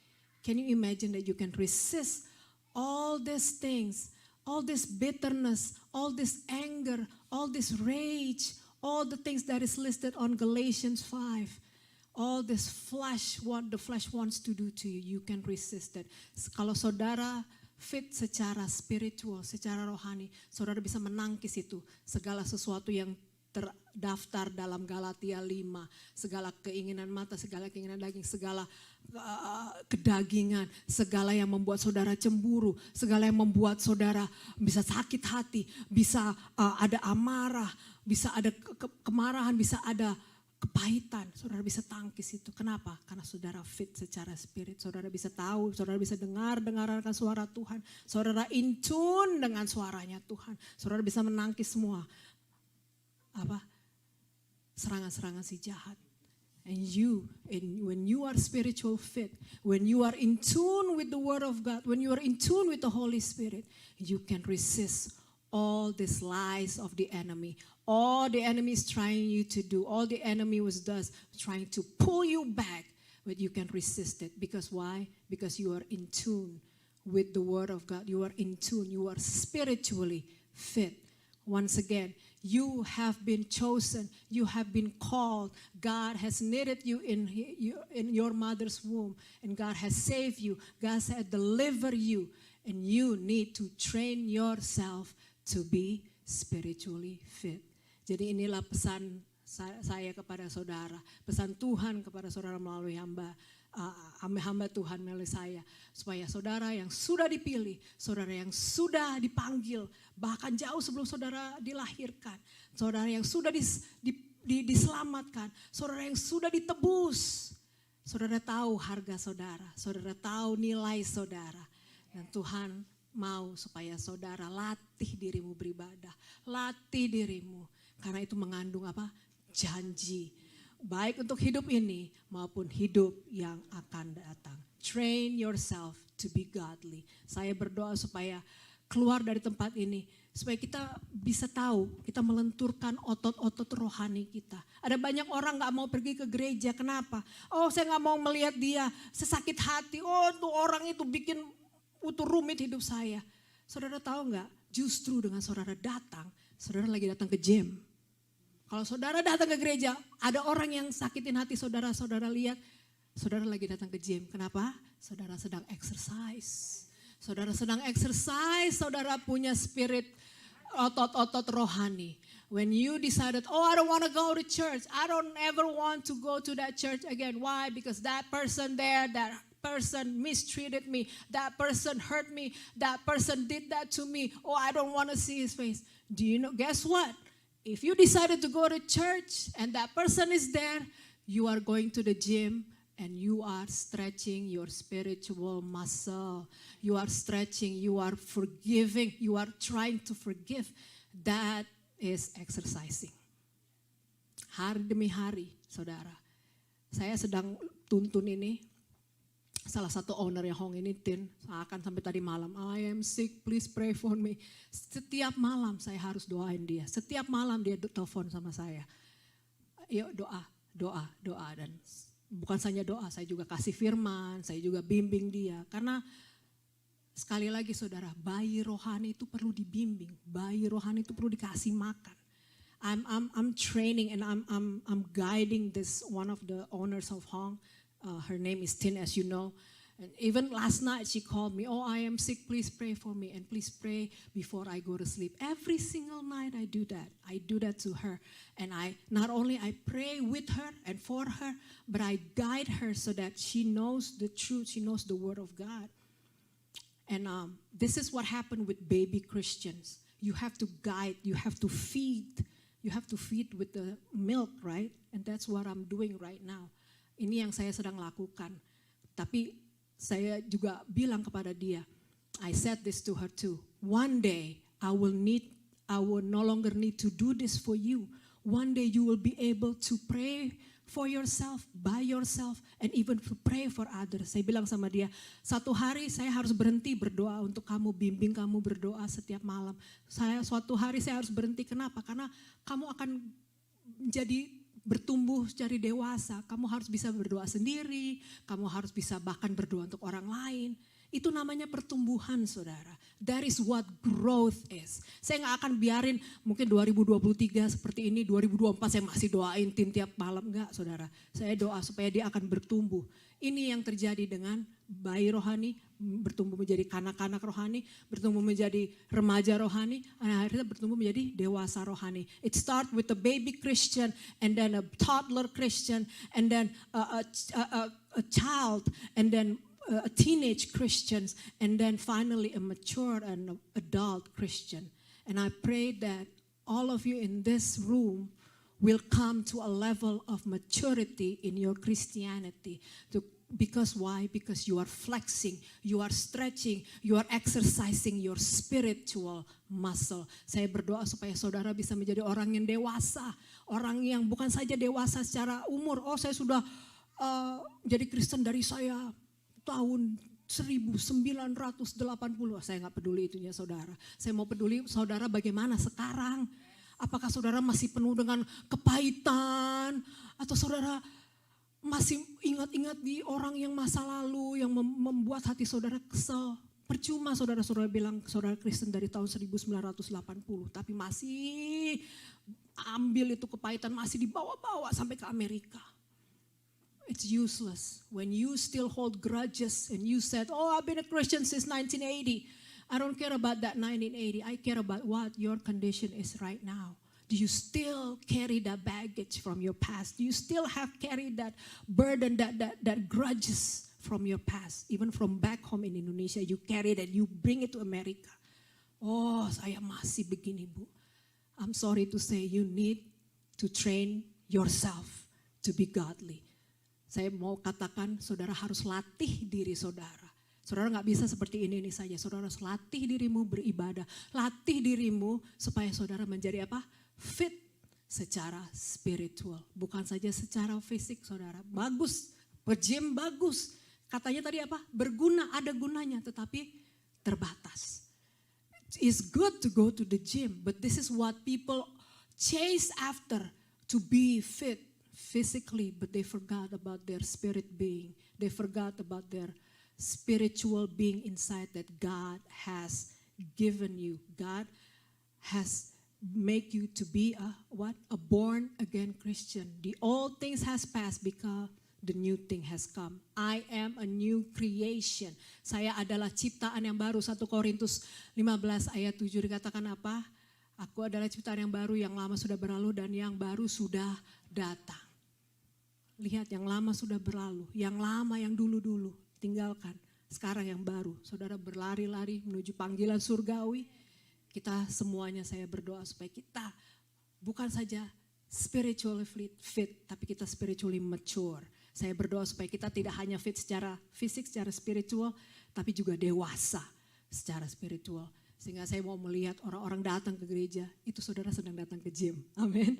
can you imagine that you can resist all these things, all this bitterness, all this anger, all this rage, all the things that is listed on Galatians 5, all this flesh, what the flesh wants to do to you, you can resist it. Kalau saudara fit secara spiritual, secara rohani, saudara bisa menangkis itu, segala sesuatu yang terdaftar dalam Galatia 5, segala keinginan mata, segala keinginan daging, segala kedagingan, segala yang membuat saudara cemburu, segala yang membuat saudara bisa sakit hati, bisa ada amarah, bisa ada kemarahan, bisa ada kepahitan, saudara bisa tangkis itu. Kenapa? Karena saudara fit secara spirit, saudara bisa tahu, saudara bisa dengarkan suara Tuhan, saudara in tune dengan suaranya Tuhan, saudara bisa menangkis semua serangan-serangan si jahat. And when you are spiritual fit, when you are in tune with the Word of God, when you are in tune with the Holy Spirit, you can resist all these lies of the enemy. All the enemy is trying you to do, all the enemy does trying to pull you back, but you can resist it. Because why? Because you are in tune with the Word of God. You are in tune. You are spiritually fit. Once again, you have been chosen. You have been called. God has knitted you in your mother's womb. And God has saved you. God has delivered you. And you need to train yourself to be spiritually fit. Jadi inilah pesan saya kepada saudara. Pesan Tuhan kepada saudara melalui hamba Tuhan melalui saya. Supaya saudara yang sudah dipilih, saudara yang sudah dipanggil, bahkan jauh sebelum saudara dilahirkan, saudara yang sudah diselamatkan, saudara yang sudah ditebus, saudara tahu harga saudara tahu nilai saudara. Dan Tuhan mau supaya saudara latih dirimu beribadah, latih dirimu. Karena itu mengandung janji. Baik untuk hidup ini maupun hidup yang akan datang. Train yourself to be godly. Saya berdoa supaya keluar dari tempat ini, supaya kita bisa tahu, kita melenturkan otot-otot rohani kita. Ada banyak orang gak mau pergi ke gereja, kenapa? Oh saya gak mau melihat dia, saya sakit hati, oh tuh orang itu bikin Itu rumit hidup saya. Saudara tahu nggak? Justru dengan saudara datang, saudara lagi datang ke gym. Kalau saudara datang ke gereja, ada orang yang sakitin hati saudara, saudara lihat, saudara lagi datang ke gym. Kenapa? Saudara sedang exercise. Saudara sedang exercise, saudara punya spirit otot-otot rohani. When you decided, I don't want to go to church. I don't ever want to go to that church again. Why? Because that person there, that person mistreated me. That person hurt me. That person did that to me. I don't want to see his face. Do you know, guess what? If you decided to go to church and that person is there, you are going to the gym and you are stretching your spiritual muscle. You are stretching, you are forgiving, you are trying to forgive. That is exercising. Hari demi hari, saudara. Saya sedang tuntun ini. Salah satu owner yang Hong ini, Tin, akan sampai tadi malam. I am sick, please pray for me. Setiap malam saya harus doain dia. Setiap malam dia telepon sama saya. Yuk doa. Dan bukan saja doa, saya juga kasih firman, saya juga bimbing dia. Karena sekali lagi saudara, bayi rohani itu perlu dibimbing, bayi rohani itu perlu dikasih makan. I'm training and I'm guiding this one of the owners of Hong. Her name is Tin, as you know. And even last night she called me, I am sick, please pray for me and please pray before I go to sleep. Every single night I do that. I do that to her. And not only I pray with her and for her, but I guide her so that she knows the truth, she knows the word of God. And this is what happened with baby Christians. You have to guide, you have to feed with the milk, right? And that's what I'm doing right now. Ini yang saya sedang lakukan. Tapi saya juga bilang kepada dia, I said this to her too. One day I will no longer need to do this for you. One day you will be able to pray for yourself, by yourself, and even to pray for others. Saya bilang sama dia, satu hari saya harus berhenti berdoa untuk kamu, bimbing kamu berdoa setiap malam. Suatu hari saya harus berhenti, kenapa? Karena kamu akan menjadi bertumbuh jadi dewasa. Kamu harus bisa berdoa sendiri, kamu harus bisa bahkan berdoa untuk orang lain. Itu namanya pertumbuhan, saudara. That is what growth is. Saya gak akan biarin mungkin 2023 seperti ini, 2024 saya masih doain Tin tiap malam. Enggak, saudara. Saya doa supaya dia akan bertumbuh. Ini yang terjadi dengan bayi rohani, bertumbuh menjadi kanak-kanak rohani, bertumbuh menjadi remaja rohani, dan akhirnya bertumbuh menjadi dewasa rohani. It starts with a baby Christian, and then a toddler Christian, and then a child, and then a teenage Christians, and then finally a mature and adult Christian. And I pray that all of you in this room will come to a level of maturity in your Christianity. Because why? Because you are flexing, you are stretching, you are exercising your spiritual muscle. Saya berdoa supaya saudara bisa menjadi orang yang dewasa. Orang yang bukan saja dewasa secara umur. Saya sudah jadi Kristen dari saya tahun 1980, saya gak peduli itunya saudara. Saya mau peduli saudara bagaimana sekarang. Apakah saudara masih penuh dengan kepahitan? Atau saudara masih ingat-ingat di orang yang masa lalu yang membuat hati saudara kesel? Percuma saudara-saudara bilang saudara Kristen dari tahun 1980. Tapi masih ambil itu kepahitan, masih dibawa-bawa sampai ke Amerika. It's useless. When you still hold grudges and you said, I've been a Christian since 1980. I don't care about that 1980. I care about what your condition is right now. Do you still carry that baggage from your past? Do you still have carried that burden, that grudges from your past? Even from back home in Indonesia, you carry that, you bring it to America. Saya masih begini, Bu. I'm sorry to say, you need to train yourself to be godly. Saya mau katakan saudara harus latih diri saudara. Saudara gak bisa seperti ini saja. Saudara harus latih dirimu beribadah. Latih dirimu supaya saudara menjadi apa? Fit secara spiritual. Bukan saja secara fisik saudara. Bagus, gym bagus. Katanya tadi apa? Berguna, ada gunanya tetapi terbatas. It's good to go to the gym. But this is what people chase after, to be fit physically, but they forgot about their spirit being. They forgot about their spiritual being inside that God has given you. God has make you to be a born again Christian. The old things has passed because the new thing has come. I am a new creation. Saya adalah ciptaan yang baru. 1 Korintus 15 ayat 7 dikatakan apa? Aku adalah ciptaan yang baru, yang lama sudah berlalu dan yang baru sudah datang. Lihat, yang lama sudah berlalu, yang lama, yang dulu-dulu tinggalkan. Sekarang yang baru. Saudara berlari-lari menuju panggilan surgawi. Kita semuanya, saya berdoa supaya kita bukan saja spiritually fit, tapi kita spiritually mature. Saya berdoa supaya kita tidak hanya fit secara fisik, secara spiritual, tapi juga dewasa secara spiritual. Sehingga saya mau melihat orang-orang datang ke gereja, itu saudara sedang datang ke gym. Amin.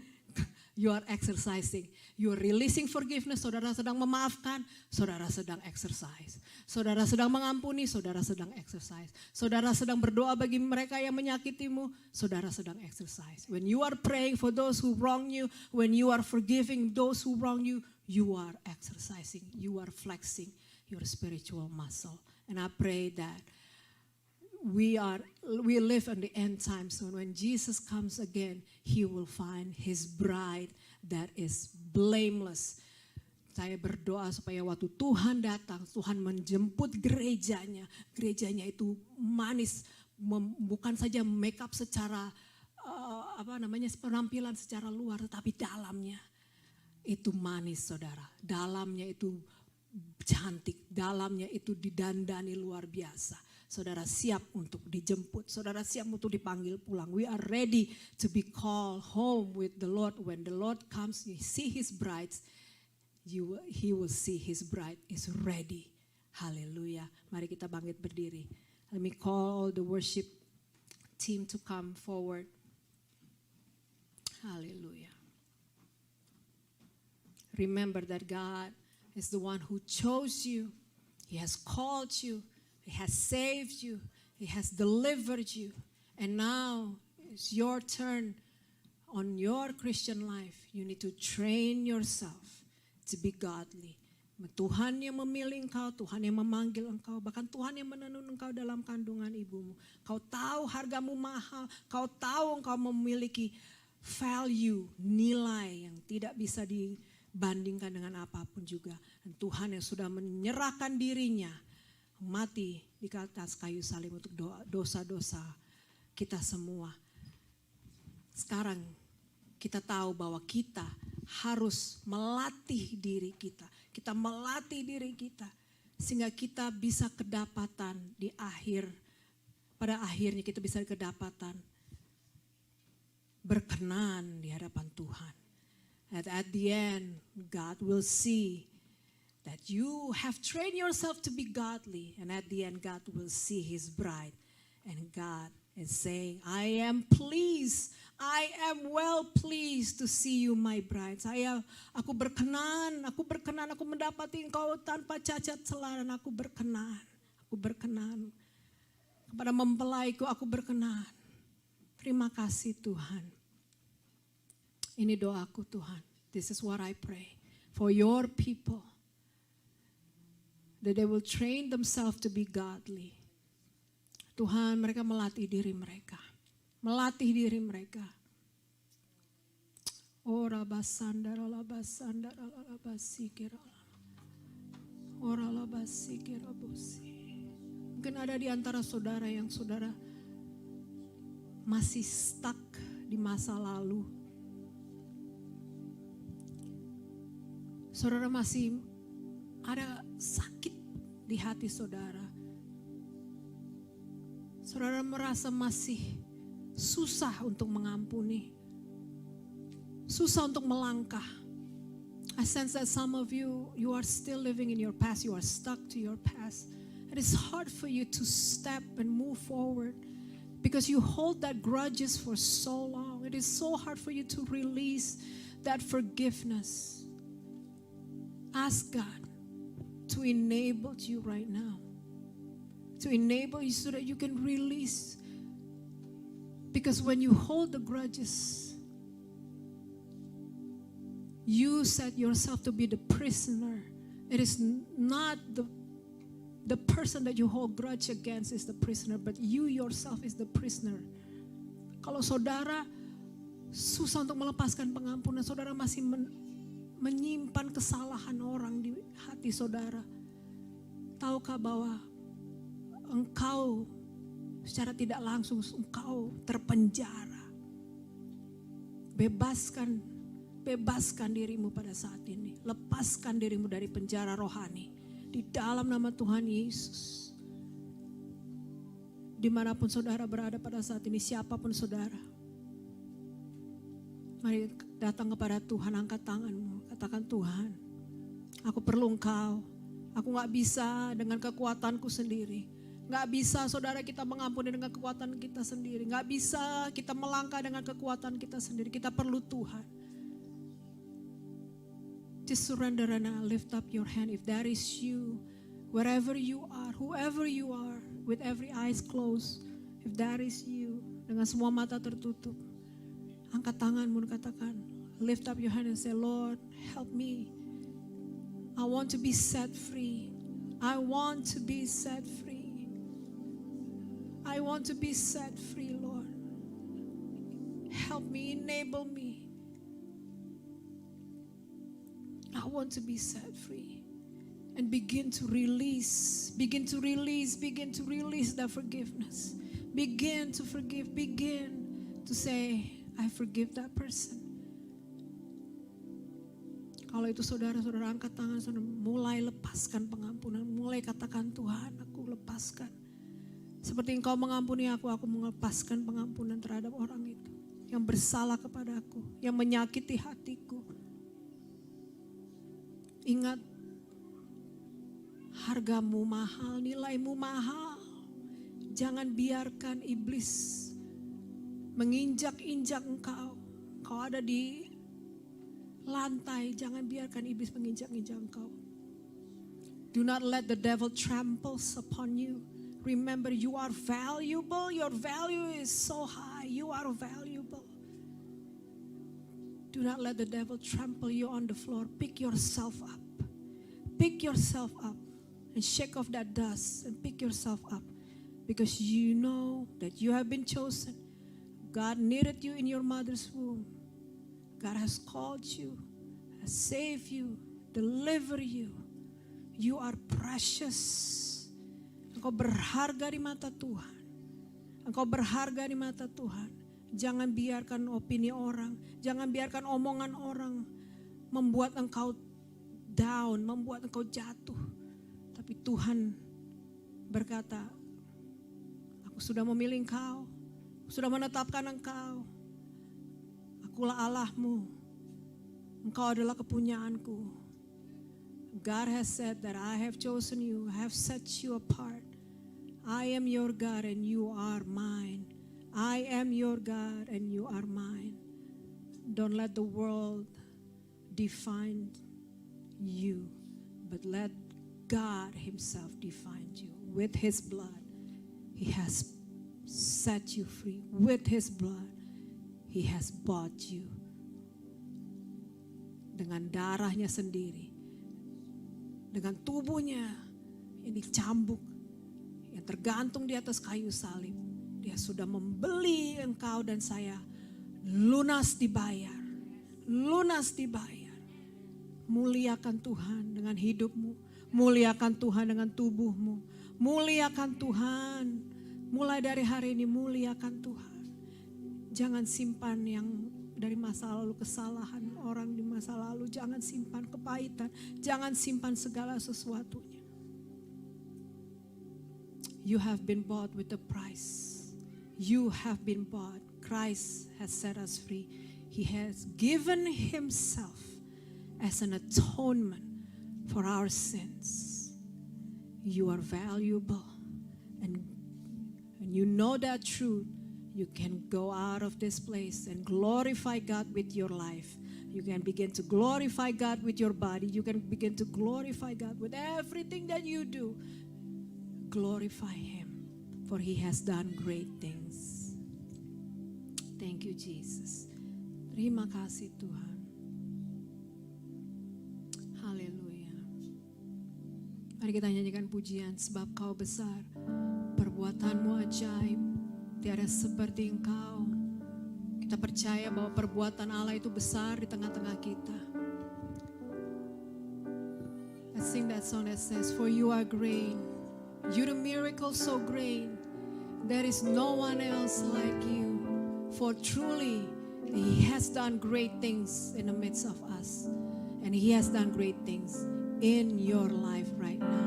You are exercising. You are releasing forgiveness. Saudara sedang memaafkan. Saudara sedang exercise. Saudara sedang mengampuni. Saudara sedang exercise. Saudara sedang berdoa bagi mereka yang menyakitimu. Saudara sedang exercise. When you are praying for those who wrong you. When you are forgiving those who wrong you. You are exercising. You are flexing your spiritual muscle. And I pray that we live in the end times. So when Jesus comes again, He will find His bride that is blameless. Saya berdoa supaya waktu Tuhan datang, Tuhan menjemput gerejanya. Gerejanya itu manis, bukan saja make up secara penampilan secara luar, tetapi dalamnya itu manis, saudara. Dalamnya itu cantik, dalamnya itu didandani luar biasa. Saudara siap untuk dijemput, saudara siap untuk dipanggil pulang. We are ready to be called home with the Lord. When the Lord comes, you see His brides, He will see His bride is ready. Haleluya. Mari kita bangkit berdiri. Let me call all the worship team to come forward. Haleluya. Remember that God is the one who chose you. He has called you. He has saved you. He has delivered you. And now it's your turn on your Christian life. You need to train yourself to be godly. Tuhan yang memilih engkau, Tuhan yang memanggil engkau, bahkan Tuhan yang menenun engkau dalam kandungan ibumu. Kau tahu hargamu mahal, kau tahu engkau memiliki value, nilai yang tidak bisa dibandingkan dengan apapun juga. Dan Tuhan yang sudah menyerahkan dirinya, mati di atas kayu salib untuk dosa-dosa kita semua. Sekarang kita tahu bahwa kita harus melatih diri kita. Kita melatih diri kita sehingga kita bisa kedapatan di akhir, pada akhirnya kita bisa kedapatan berkenan di hadapan Tuhan. And at the end, God will see that you have trained yourself to be godly. And at the end, God will see His bride. And God is saying, I am pleased. I am well pleased to see you, my bride. Aku berkenan, aku mendapati engkau tanpa cacat celah, dan aku berkenan. Kepada mempelaiku, aku berkenan. Terima kasih Tuhan. Ini doaku Tuhan. This is what I pray for your people. That they will train themselves to be godly. Tuhan, mereka melatih diri mereka. Melatih diri mereka. Ora basandara la basandara la basikira. Ora la basikira bosi. Mungkin ada di antara saudara yang saudara masih stuck di masa lalu. Saudara masih ada sakit di hati saudara. Saudara merasa masih susah untuk mengampuni. Susah untuk melangkah. I sense that some of you are still living in your past. You are stuck to your past. It is hard for you to step and move forward because you hold that grudges for so long. It is so hard for you to release that forgiveness. Ask God to enable you right now. To enable you so that you can release. Because when you hold the grudges, you set yourself to be the prisoner. It is not The person that you hold grudge against is the prisoner, but you yourself is the prisoner. Kalau saudara susah untuk melepaskan pengampunan, saudara masih menyimpan kesalahan orang di hati saudara. Tahukah bahwa engkau secara tidak langsung engkau terpenjara? Bebaskan dirimu pada saat ini. Lepaskan dirimu dari penjara rohani. Di dalam nama Tuhan Yesus. Dimanapun saudara berada pada saat ini, siapapun saudara. Mari datang kepada Tuhan, angkat tanganmu. Katakan, Tuhan, aku perlu Engkau. Aku gak bisa dengan kekuatanku sendiri. Gak bisa saudara kita mengampuni dengan kekuatan kita sendiri. Gak bisa kita melangkah dengan kekuatan kita sendiri. Kita perlu Tuhan. Just surrender and lift up your hand if that is you. Wherever you are, whoever you are, with every eyes closed. If that is you, dengan semua mata tertutup. Angkat tanganmu dan katakan, lift up your hand and say, Lord, help me. I want to be set free. I want to be set free. I want to be set free, Lord. Help me, enable me. I want to be set free. And begin to release that forgiveness. Begin to forgive, begin to say, I forgive that person. Kalau itu saudara-saudara angkat tangan, saudara mulai lepaskan pengampunan. Mulai katakan, Tuhan aku lepaskan. Seperti Engkau mengampuni aku melepaskan pengampunan terhadap orang itu. Yang bersalah kepadaku, yang menyakiti hatiku. Ingat, hargamu mahal, nilaimu mahal. Jangan biarkan iblis menginjak-injak engkau. Kau ada di lantai, jangan biarkan iblis menginjak-injak engkau. Do not let the devil tramples upon you. Remember, you are valuable. Your value is so high. You are valuable. Do not let the devil trample you on the floor. Pick yourself up. Pick yourself up and shake off that dust and pick yourself up. Because you know that you have been chosen. God knitted you in your mother's womb. God has called you, has saved you, delivered you. You are precious. Engkau berharga di mata Tuhan. Engkau berharga di mata Tuhan. Jangan biarkan opini orang, jangan biarkan omongan orang membuat engkau down, membuat engkau jatuh. Tapi Tuhan berkata, aku sudah memilih engkau, sudah menetapkan engkau. Akulah Allahmu, engkau adalah kepunyaanku. God has said that I have chosen you, I have set you apart. I am your God and you are mine. I am your God and you are mine. Don't let the world define you, but let God himself define you. With his blood, he has set you free. With his blood, he has bought you. Dengan darahnya sendiri, dengan tubuhnya yang dicambuk, yang tergantung di atas kayu salib. Dia sudah membeli engkau dan saya lunas dibayar. Lunas dibayar. Muliakan Tuhan dengan hidupmu. Muliakan Tuhan dengan tubuhmu. Muliakan Tuhan. Mulai dari hari ini muliakan Tuhan. Jangan simpan yang dari masa lalu, kesalahan orang di masa lalu. Jangan simpan kepahitan. Jangan simpan segala sesuatunya. You have been bought with a price. You have been bought. Christ has set us free. He has given himself as an atonement for our sins. You are valuable. And when you know that truth, you can go out of this place and glorify God with your life. You can begin to glorify God with your body. You can begin to glorify God with everything that you do. Glorify him. For he has done great things. Thank you, Jesus. Terima kasih Tuhan. Haleluya. Mari kita nyanyikan pujian, sebab Kau besar, perbuatanmu ajaib, tiada seperti Engkau. Kita percaya bahwa perbuatan Allah itu besar di tengah-tengah kita. Let's sing that song that says, for you are great, you the miracle so great, there is no one else like you. For truly, He has done great things in the midst of us. And He has done great things in your life right now.